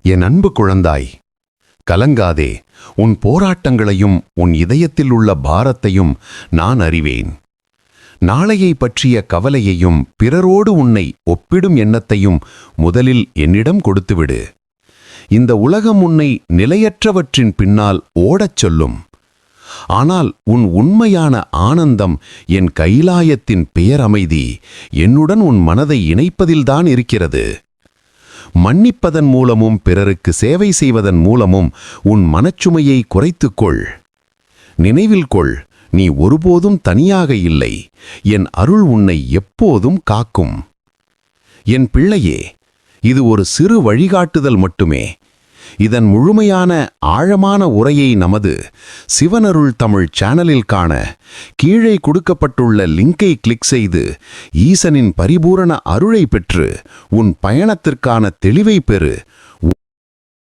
என் அன்பு குழந்தாய், கலங்காதே. உன் போராட்டங்களையும் உன் இதயத்தில் உள்ள பாரத்தையும் நான் அறிவேன். நாளையை பற்றிய கவலையையும் பிறரோடு உன்னை ஒப்பிடும் எண்ணத்தையும் முதலில் என்னிடம் கொடுத்துவிடு. இந்த உலகம் உன்னை நிலையற்றவற்றின் பின்னால் ஓடச் சொல்லும். ஆனால் உன் உண்மையான ஆனந்தம் என் கைலாயத்தின் பேரமைதி என்னுடன் உன் மனதை இணைப்பதில்தான் இருக்கிறது. மன்னிப்பதன் மூலமும் பிறருக்கு சேவை செய்வதன் மூலமும் உன் மனச்சுமையை குறைத்துக்கொள். நினைவில் கொள், நீ ஒருபோதும் தனியாக இல்லை. என் அருள் உன்னை எப்போதும் காக்கும். என் பிள்ளையே, இது ஒரு சிறு வழிகாட்டுதல் மட்டுமே. இதன் முழுமையான ஆழமான உரையை நமது சிவனருள் தமிழ் சேனலில் காண கீழே கொடுக்கப்பட்டுள்ள லிங்கை கிளிக் செய்து ஈசனின் பரிபூரண அருளை பெற்று உன் பயணத்திற்கான தெளிவை பெறு.